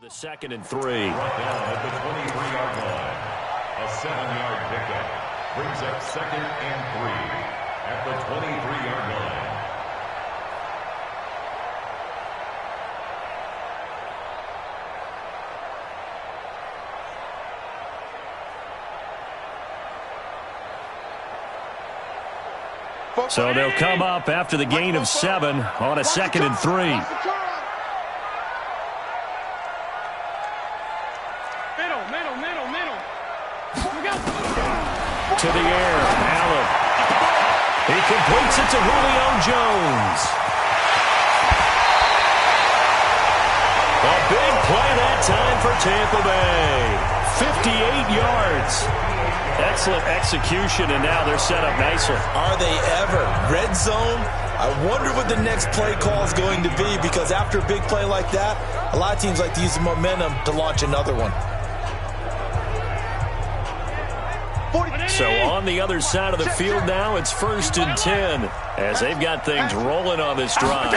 The 2nd and 3. Brought down at the 23-yard line. A 7-yard pickup brings up 2nd and 3 at the 23-yard line. So they'll come up after the gain of 7 on a 2nd and 3. To the air, Allen. He completes it to Julio Jones. A big play that time for Tampa Bay. 58 yards. Excellent execution, and now they're set up nicely. Are they ever? Red zone? I wonder what the next play call is going to be, because after a big play like that, a lot of teams like to use the momentum to launch another one. So on the other side of the field now, it's 1st and 10 as they've got things rolling on this drive.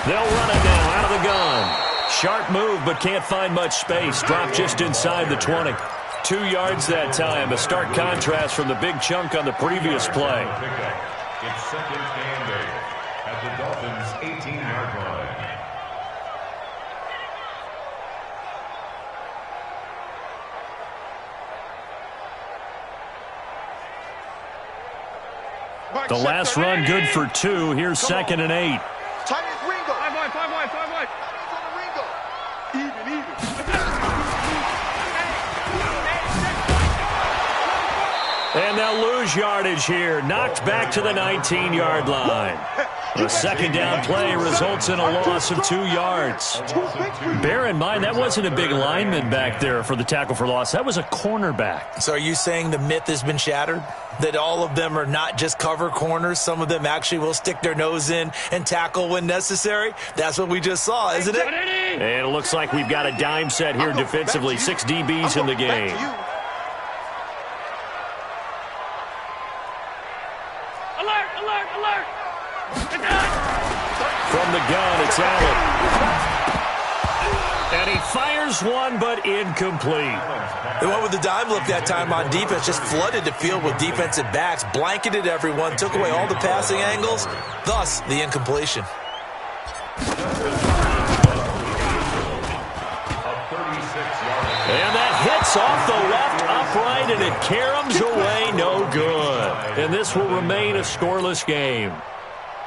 They'll run it now out of the gun. Sharp move, but can't find much space. Drop just inside the 20. 2 yards that time. A stark contrast from the big chunk on the previous play. It's 2nd and 8 at the Dolphins' 18-yard line. The last run good for 2. Here's 2nd and 8. And they'll lose yardage here. Knocked back to the 19-yard line. The second down play results in a loss of 2 yards. Bear in mind, that wasn't a big lineman back there for the tackle for loss. That was a cornerback. So are you saying the myth has been shattered? That all of them are not just cover corners? Some of them actually will stick their nose in and tackle when necessary? That's what we just saw, isn't it? And it looks like we've got a dime set here defensively. 6 DBs in the game. From the gun, it's Allen. And he fires one, but incomplete. They went with the dime look that time on defense, just flooded the field with defensive backs, blanketed everyone, took away all the passing angles, thus the incompletion. And that hits off the left upright, and it caroms away, no good. And this will remain a scoreless game.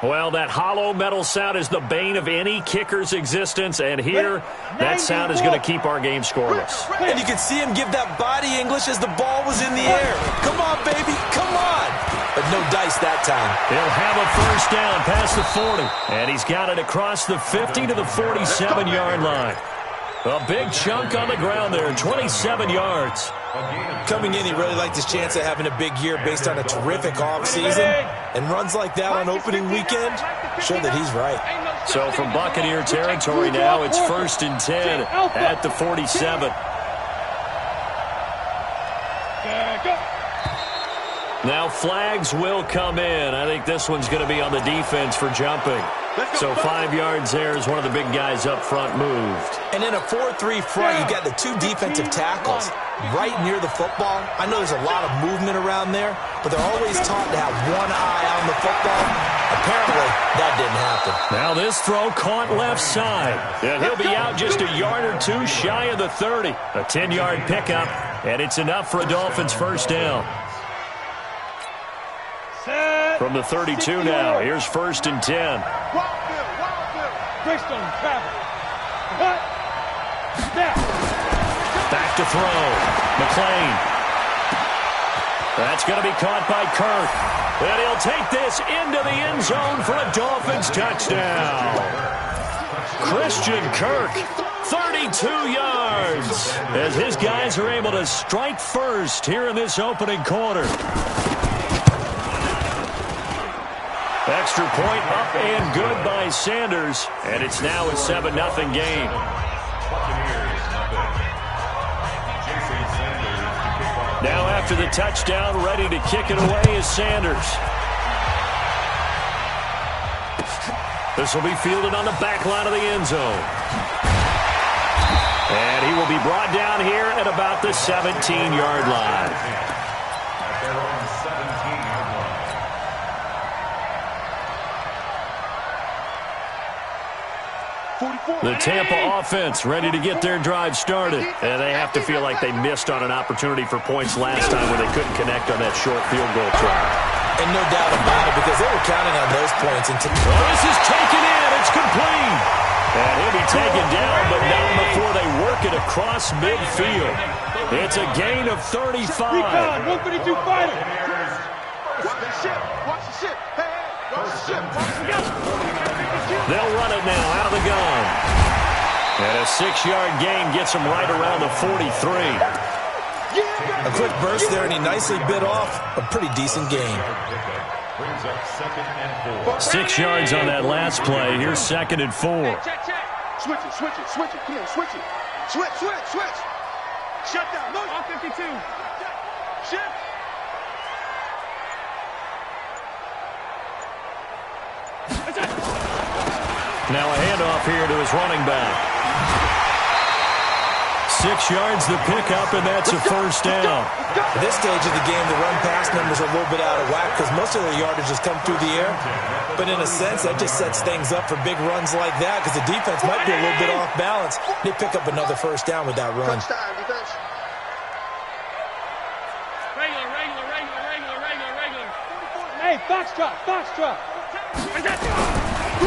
Well, that hollow metal sound is the bane of any kicker's existence, and here, that sound is going to keep our game scoreless. And you could see him give that body English as the ball was in the air. Come on, baby, come on. But no dice that time. He'll have a first down past the 40, and he's got it across the 50 to the 47-yard line. A big chunk on the ground there, 27 yards. Coming in, he really liked his chance of having a big year based on a terrific offseason. And runs like that on opening weekend show that he's right. So from Buccaneer territory now, it's 1st and 10 at the 47. Now flags will come in. I think this one's going to be on the defense for jumping. So 5 yards there as one of the big guys up front moved. And in a 4-3 front, you got the 2 defensive tackles right near the football. I know there's a lot of movement around there, but they're always taught to have one eye on the football. Apparently, that didn't happen. Now this throw caught left side. And he'll be out just a yard or 2 shy of the 30. A 10-yard pickup, and it's enough for a Dolphins first down. From the 32 now, here's 1st and 10. Back to throw. McLean. That's going to be caught by Kirk. And he'll take this into the end zone for a Dolphins touchdown. Christian Kirk, 32 yards, as his guys are able to strike first here in this opening quarter. Extra point up and good by Sanders, and it's now a 7-0 game. Now after the touchdown, ready to kick it away is Sanders. This will be fielded on the back line of the end zone. And he will be brought down here at about the 17-yard line. At their own 17-yard line. The Tampa offense ready to get their drive started. And they have to feel like they missed on an opportunity for points last time where they couldn't connect on that short field goal try. And no doubt about it, because they were counting on those points. This is taken in. It's complete. And he'll be taken down, but not before they work it across midfield. It's a gain of 35. Recon, 132 fighter. Watch the ship. Watch the ship. Hey, watch the ship. They'll run it now out of the gun. And a 6-yard gain gets them right around the 43. A quick burst there, and he nicely bit off a pretty decent gain. Brings up 2nd and 4. 6 yards on that last play. Here's 2nd and 4. Check. Switch it, switch it, switch it. Come on, switch it. Switch. Shut down. Look. All 52. Shift. Now a handoff here to his running back. 6 yards the pickup, and that's a first down. At this stage of the game, the run-pass numbers are a little bit out of whack because most of the yardage has come through the air. But in a sense, that just sets things up for big runs like that because the defense might be a little bit off balance. They pick up another first down with that run. Regular. Hey, foxtrot.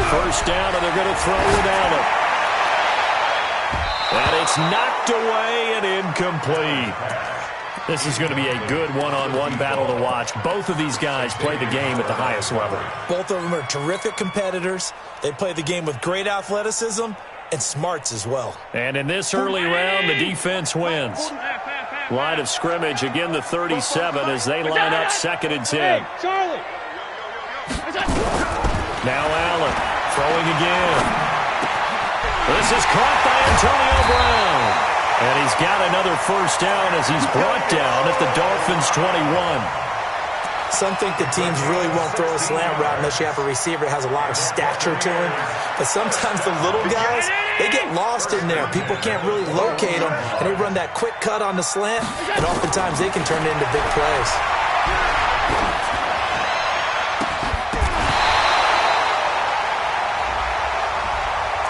First down, and they're going to throw without it. And it's knocked away and incomplete. This is going to be a good one-on-one battle to watch. Both of these guys play the game at the highest level. Both of them are terrific competitors. They play the game with great athleticism and smarts as well. And in this early round, the defense wins. Line of scrimmage, again the 37 as they line up 2nd and 10. Hey, Charlie. Now Allen throwing again. This is caught by Antonio Brown. And he's got another first down as he's brought down at the Dolphins' 21. Some think the teams really won't throw a slant route unless you have a receiver that has a lot of stature to him. But sometimes the little guys, they get lost in there. People can't really locate them, and they run that quick cut on the slant, and oftentimes they can turn it into big plays.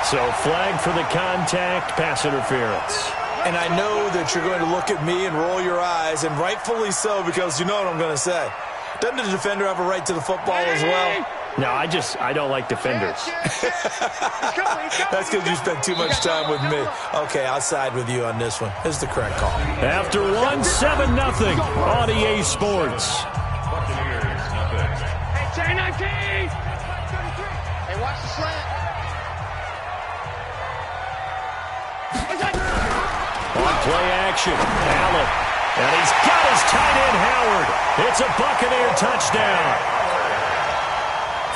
So flag for the contact, pass interference. And I know that you're going to look at me and roll your eyes, and rightfully so, because you know what I'm going to say. Doesn't the defender have a right to the football as well? No, I don't like defenders. That's because you spent too much time with me. Okay, I'll side with you on this one. This is the correct call. After 1-7-0 on EA Sports. Buccaneers, nothing. Hey, watch the slant. On play action, Allen. And he's got his tight end, Howard. It's a Buccaneer touchdown.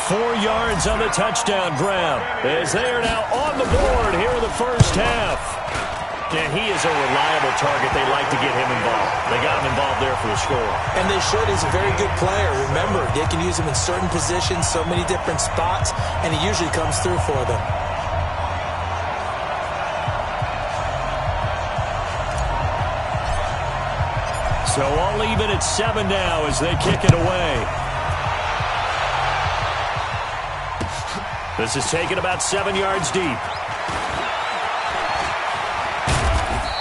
4 yards on the touchdown grab as they are now on the board here in the first half. And he is a reliable target. They like to get him involved. They got him involved there for the score. And they should. He's a very good player. Remember, they can use him in certain positions, so many different spots, and he usually comes through for them. So all even at 7 now as they kick it away. This is taken about 7 yards deep.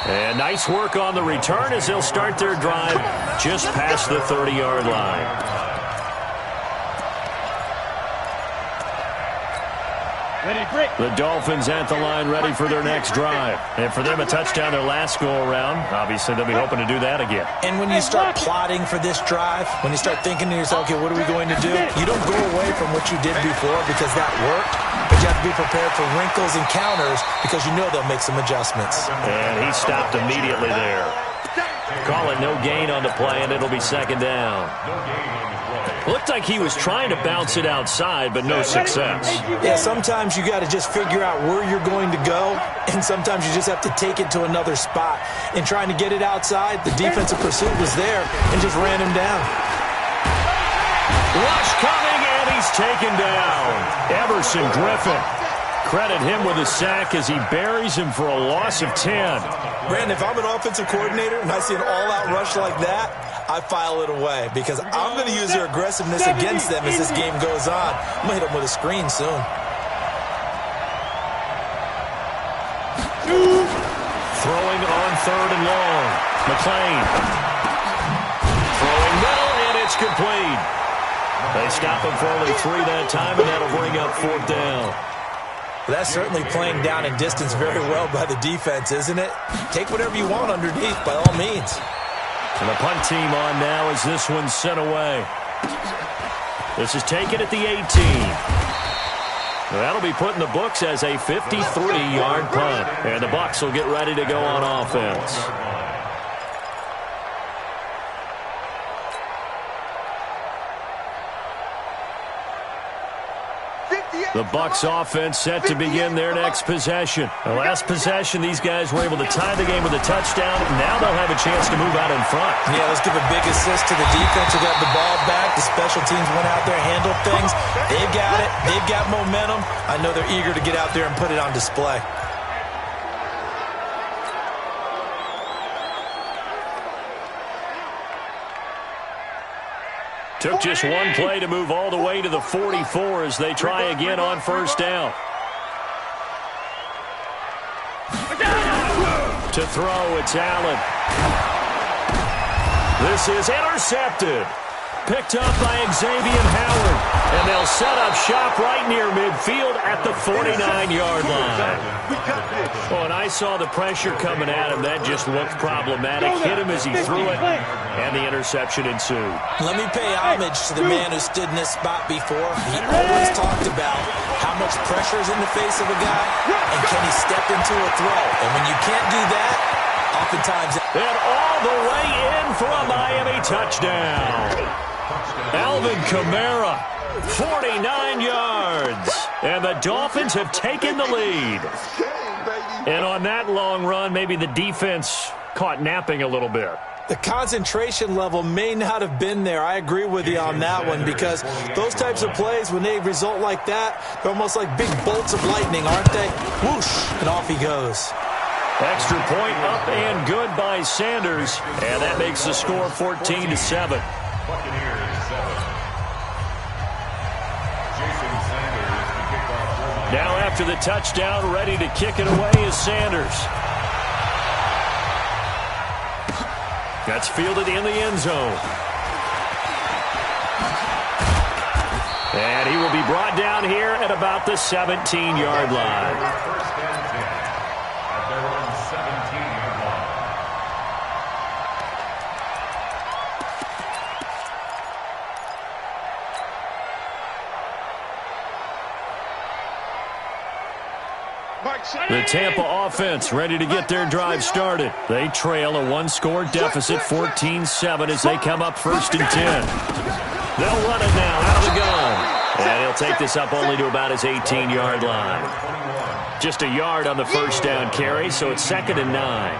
And nice work on the return as they'll start their drive just past the 30-yard line. The Dolphins at the line ready for their next drive. And for them, a touchdown their last go-around. Obviously, they'll be hoping to do that again. And when you start plotting for this drive, when you start thinking to yourself, okay, what are we going to do? You don't go away from what you did before because that worked, but you have to be prepared for wrinkles and counters because you know they'll make some adjustments. And he stopped immediately there. Call it no gain on the play, and it'll be 2nd down. No gain on the play. Looked like he was trying to bounce it outside, but no success. Yeah, sometimes you got to just figure out where you're going to go, and sometimes you just have to take it to another spot. In trying to get it outside, the defensive pursuit was there and just ran him down. Rush coming, and he's taken down. Everson Griffin credit him with a sack as he buries him for a loss of 10. Brandon, if I'm an offensive coordinator and I see an all-out rush like that, I file it away because I'm going to use their aggressiveness against them as this game goes on. I'm going to hit them with a screen soon. Throwing on 3rd and long. McClain. Throwing middle, and it's complete. They stop him for only 3 that time, and that'll bring up 4th down. Well, that's certainly playing down in distance very well by the defense, isn't it? Take whatever you want underneath, by all means. And the punt team on now as this one's sent away. This is taken at the 18. That'll be put in the books as a 53-yard punt. And the Bucs will get ready to go on offense. The Bucs offense set to begin their next possession. The last possession, these guys were able to tie the game with a touchdown. Now they'll have a chance to move out in front. Yeah, let's give a big assist to the defense who got the ball back. The special teams went out there, handled things. They've got it. They've got momentum. I know they're eager to get out there and put it on display. Took just one play to move all the way to the 44 as they try again on 1st down. To throw, it's Allen. This is intercepted. Picked up by Xavier Howard. And they'll set up shop right near midfield at the 49-yard line. Oh, and I saw the pressure coming at him. That just looked problematic. Hit him as he threw it, and the interception ensued. Let me pay homage to the man who stood in this spot before. He always talked about how much pressure is in the face of a guy, and can he step into a throw. And when you can't do that, oftentimes... And all the way in for a Miami touchdown. Alvin Kamara, 49 yards. And the Dolphins have taken the lead. And on that long run, maybe the defense caught napping a little bit. The concentration level may not have been there. I agree with you on that one because those types of plays, when they result like that, they're almost like big bolts of lightning, aren't they? Whoosh, and off he goes. Extra point up and good by Sanders. And that makes the score 14-7. Now after the touchdown, ready to kick it away is Sanders. That's fielded in the end zone. And he will be brought down here at about the 17-yard line. First and 10 at their own 17-yard line. The Tampa offense ready to get their drive started. They trail a one-score deficit, 14-7, as they come up 1st and 10. They'll run it now out of the gun. And he'll take this up only to about his 18-yard line. Just a yard on the 1st down carry, so it's 2nd and 9.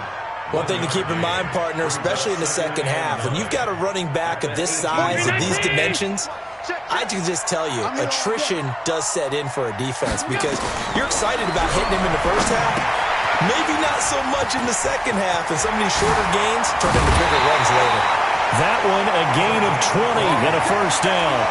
One thing to keep in mind, partner, especially in the second half, when you've got a running back of this size, of these dimensions, I can just tell you, attrition does set in for a defense because you're excited about hitting him in the first half. Maybe not so much in the second half, and some of these shorter gains turn into bigger runs later. That one, a gain of 20 and a 1st down.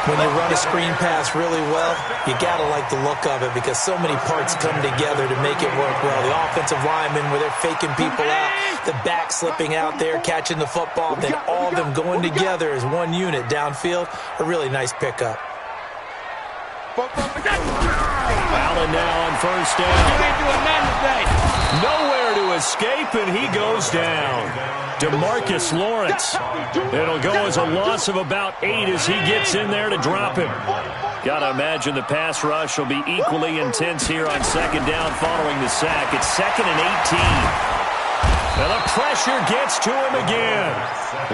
When you run a screen pass really well, you got to like the look of it because so many parts come together to make it work well. The offensive linemen, where they're faking people out, the back slipping out there, catching the football, then all of them going together as one unit downfield. A really nice pickup. Allen now on 1st down. Nowhere to escape, and he goes down. DeMarcus Lawrence. It'll go as a loss of about 8 as he gets in there to drop him. Got to imagine the pass rush will be equally intense here on 2nd down following the sack. It's 2nd and 18. And the pressure gets to him again.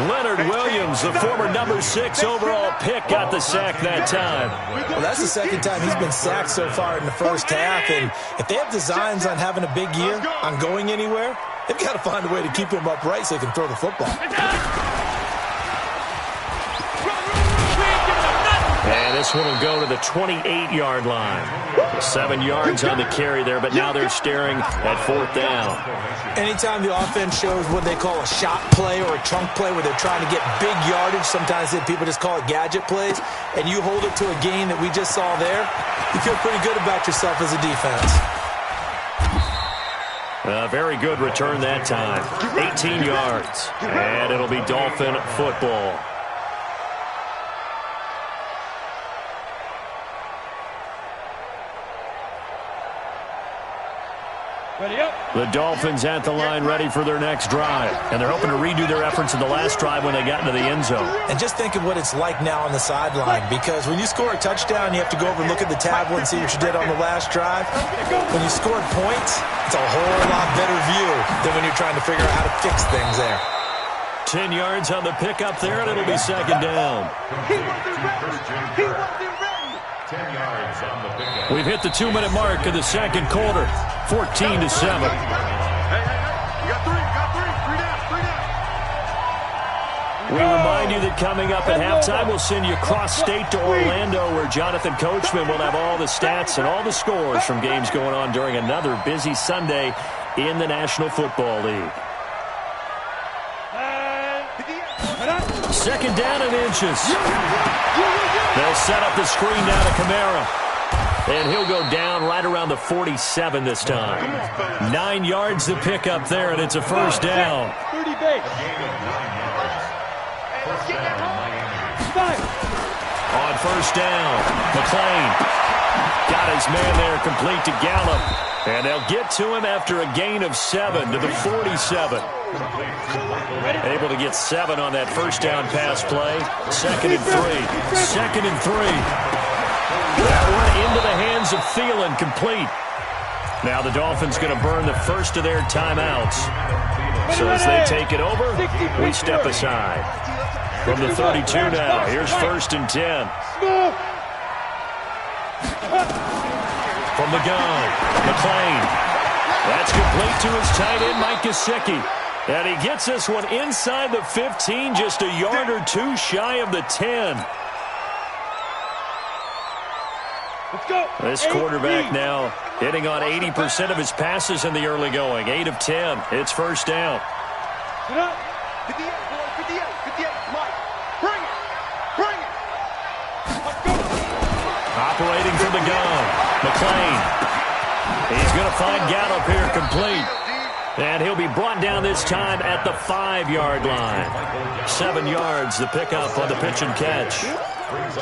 Leonard Williams, the former number 6 overall pick, got the sack that time. Well, that's the second time he's been sacked so far in the first half. And if they have designs on having a big year, on going anywhere, they've got to find a way to keep him upright so he can throw the football. And this one will go to the 28-yard line. 7 yards on the carry there, but now they're staring at 4th down. Anytime the offense shows what they call a shot play or a chunk play where they're trying to get big yardage, sometimes people just call it gadget plays, and you hold it to a gain that we just saw there, you feel pretty good about yourself as a defense. A very good return that time. 18 yards, and it'll be Dolphin football. Ready up. The Dolphins at the line ready for their next drive. And they're hoping to redo their efforts in the last drive when they got into the end zone. And just think of what it's like now on the sideline, because when you score a touchdown, you have to go over and look at the tablet and see what you did on the last drive. When you scored points, it's a whole lot better view than when you're trying to figure out how to fix things there. 10 yards on the pickup there, and it'll be 2nd down. He wasn't ready. He wasn't ready. 10 yards on the pickup. We've hit the 2-minute mark in the second quarter. 14-7. Hey, you got 3. You got 3. 3 down. We remind you that coming up at halftime, we'll send you cross-state to Orlando, where Jonathan Coachman will have all the stats and all the scores from games going on during another busy Sunday in the National Football League. 2nd down and inches. They'll set up the screen now to Kamara. And he'll go down right around the 47 this time. 9 yards to pick up there, and it's a 1st down. 30 base. On 1st down, McLean got his man there complete to Gallup. And they'll get to him after a gain of 7 to the 47. Able to get 7 on that 1st down pass play. 2nd and 3. 2nd and 3. That one into the hands of Thielen, complete. Now the Dolphins going to burn the first of their timeouts. So as they take it over, we step aside. From the 32 now, here's 1st and 10. From the gun, McLean. That's complete to his tight end, Mike Gesicki. And he gets this one inside the 15, just a yard or 2 shy of the 10. Let's go. This quarterback now hitting on 80% of his passes in the early going. 8 of 10. It's 1st down. Get up. 58, boy. 58. Mike. Bring it. Bring it. Let's go. Operating from the gun, McLean. He's going to find Gallup here, complete. And he'll be brought down this time at the 5-yard line. 7 yards, the pickup on the pitch and catch.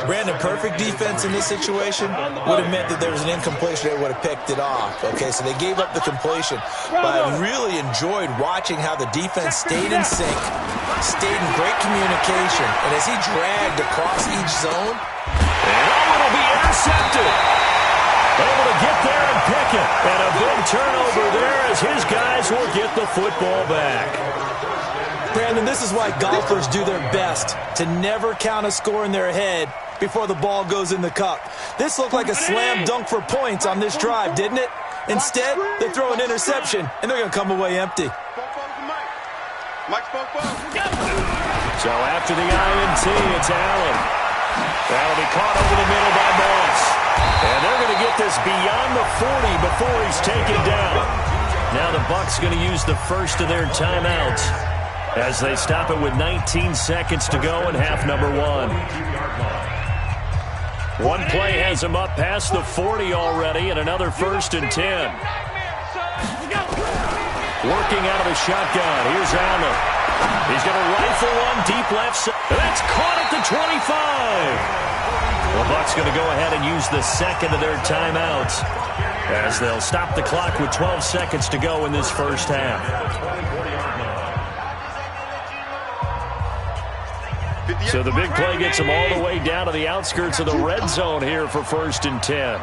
Brandon, perfect defense in this situation would have meant that there was an incompletion. They would have picked it off. Okay, so they gave up the completion. But I really enjoyed watching how the defense stayed in sync, stayed in great communication, and as he dragged across each zone. And it'll be intercepted. Able to get there and pick it. And a big turnover there as his guys will get the football back. Brandon, this is why golfers do their best to never count a score in their head before the ball goes in the cup. This looked like a slam dunk for points on this drive, didn't it? Instead, they throw an interception, and they're going to come away empty. Mike's So after the INT, it's Allen. That'll be caught over the middle by Moss. And they're going to get this beyond the 40 before he's taken down. Now the Bucs going to use the first of their timeouts as they stop it with 19 seconds to go in half number 1. One play has him up past the 40 already, and another 1st and 10. Working out of the shotgun. Here's Allen. He's going to rifle one deep left side. That's caught at the 25. The Bucs going to go ahead and use the second of their timeouts as they'll stop the clock with 12 seconds to go in this first half. So the big play gets them all the way down to the outskirts of the red zone here for 1st and 10.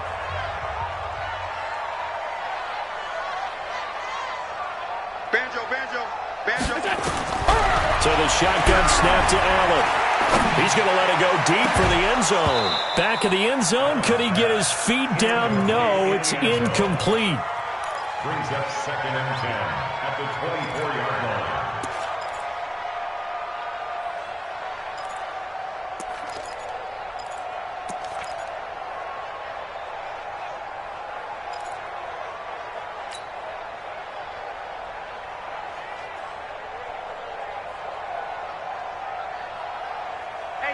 Banjo. So the shotgun snap to Allen. He's going to let it go deep for the end zone. Back of the end zone. Could he get his feet down? No, it's incomplete. Brings up 2nd and 10 at the 24-yard line.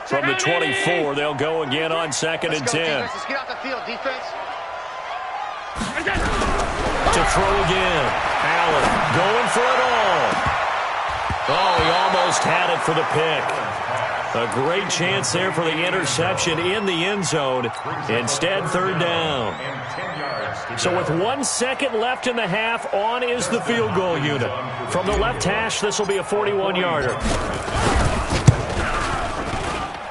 From the 24, they'll go again on 2nd and 10. Let's get off the field, defense. To throw again. Allen going for it all. Oh, he almost had it for the pick. A great chance there for the interception in the end zone. Instead, 3rd down. So with 1 second left in the half, on is the field goal unit. From the left hash, this will be a 41-yarder.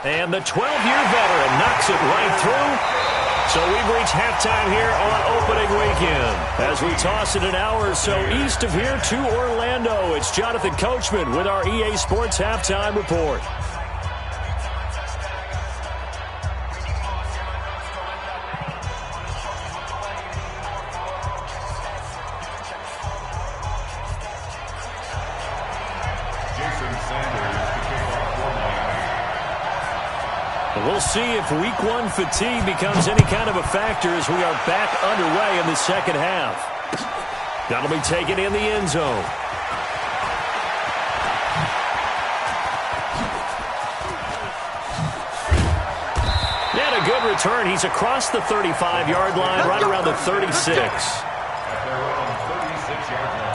And the 12-year veteran knocks it right through. So we've reached halftime here on opening weekend. As we toss it an hour or so east of here to Orlando, it's Jonathan Coachman with our EA Sports Halftime Report. We'll see if Week 1 fatigue becomes any kind of a factor as we are back underway in the second half. That'll be taken in the end zone. And a good return. He's across the 35-yard line, right around the 36. At their own 36-yard line.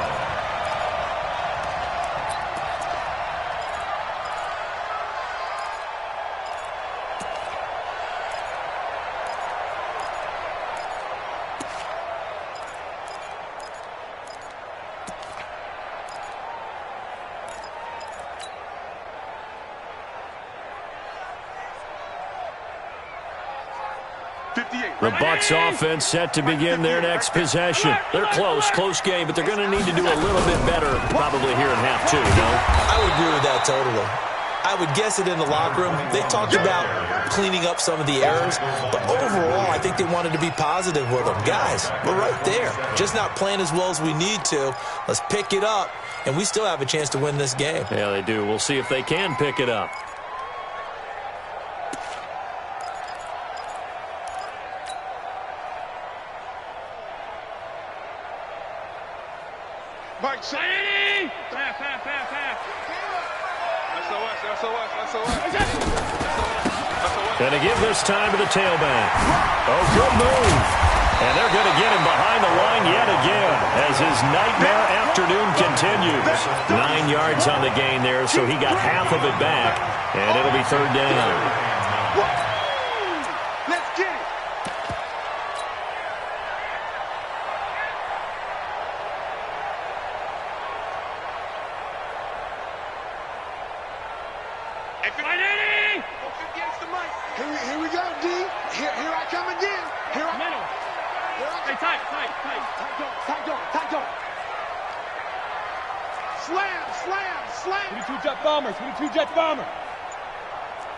The Bucs offense set to begin their next possession. They're close game, but they're going to need to do a little bit better probably here in half 2, no? I would agree with that totally. I would guess it in the locker room. They talked about cleaning up some of the errors, but overall, I think they wanted to be positive with them. Guys, we're right there. Just not playing as well as we need to. Let's pick it up, and we still have a chance to win this game. Yeah, they do. We'll see if they can pick it up. Mike, Shady! Half. Gonna give this time to the tailback. Oh, good move. And they're going to get him behind the line yet again as his nightmare afternoon continues. 9 yards on the gain there, so he got half of it back, and it'll be 3rd down. Let's get it. Here we go, D. Here I come again. Here I come. Hey, tight. Tight go. Slam. 22 jet bomber. 22 jet bomber.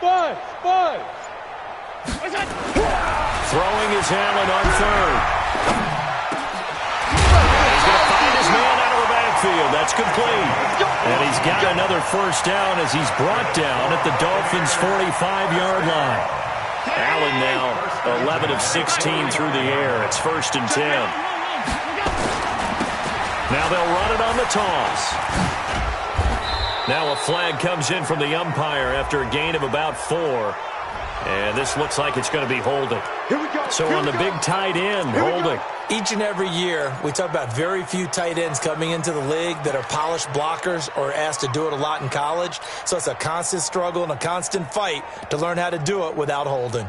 Five. Throwing is Allen on 3rd. He's going to find his man out of the backfield. That's complete. And he's got another 1st down as he's brought down at the Dolphins' 45-yard line. Allen now 11 of 16 through the air. It's 1st and 10. Now they'll run it on the toss. Now a flag comes in from the umpire after a gain of about 4. And this looks like it's going to be holding. Here we go. So on the big tight end, holding. Each and every year, we talk about very few tight ends coming into the league that are polished blockers or asked to do it a lot in college. So it's a constant struggle and a constant fight to learn how to do it without holding.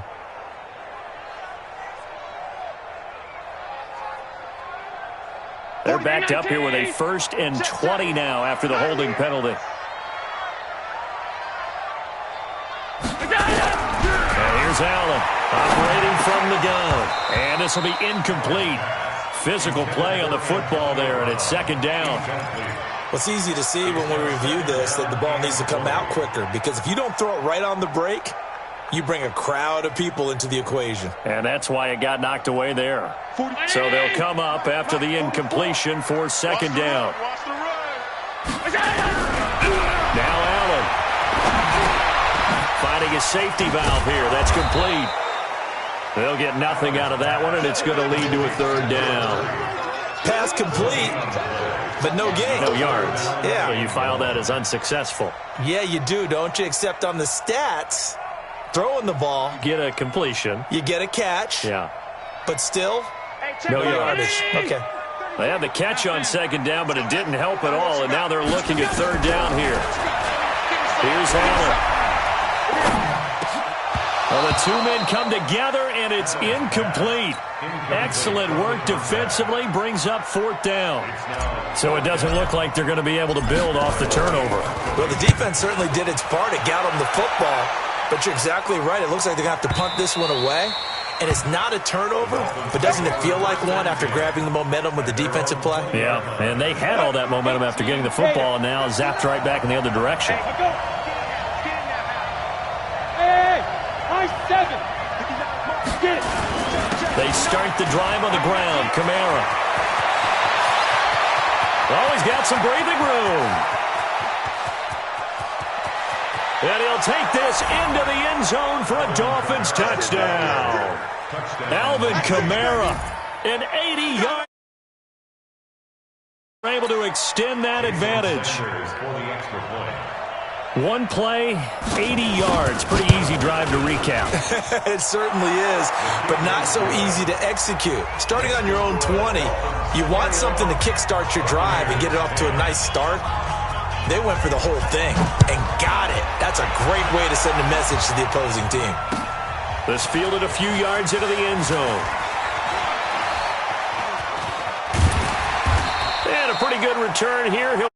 They're backed up here with a 1st and 20 now after the holding penalty. And here's Allen operating from the gun. And this will be incomplete. Physical play on the football there, and it's 2nd down. Well, it's easy to see when we review this that the ball needs to come out quicker, because if you don't throw it right on the break, you bring a crowd of people into the equation. And that's why it got knocked away there. So they'll come up after the incompletion for 2nd down. Now Allen finding a safety valve here. That's complete. They'll get nothing out of that one, and it's going to lead to a 3rd down. Pass complete, but no gain. No yards. Yeah. So you file that as unsuccessful. Yeah, you do, don't you? Except on the stats, throwing the ball. Get a completion. You get a catch. Yeah. But still, no yardage. Okay. They had the catch on second down, but it didn't help at all, and now they're looking at third down here. Here's Allen. Well, the two men come together, and it's incomplete. Excellent work defensively, brings up fourth down. So it doesn't look like they're going to be able to build off the turnover. Well, the defense certainly did its part. It got them the football, but you're exactly right. It looks like they're going to have to punt this one away. And it's not a turnover, but doesn't it feel like one after grabbing the momentum with the defensive play? Yeah, and they had all that momentum after getting the football, and now zapped right back in the other direction. Hey, nice 7. Get it. They start the drive on the ground. Kamara. Oh, he's got some breathing room. And he'll take this into the end zone for a Dolphins touchdown. Alvin Kamara, an 80-yard. Able to extend that advantage. One play, 80 yards. Pretty easy drive to recap. It certainly is, but not so easy to execute. Starting on your own 20, you want something to kickstart your drive and get it off to a nice start. They went for the whole thing and got it. That's a great way to send a message to the opposing team. This fielded a few yards into the end zone. And a pretty good return here.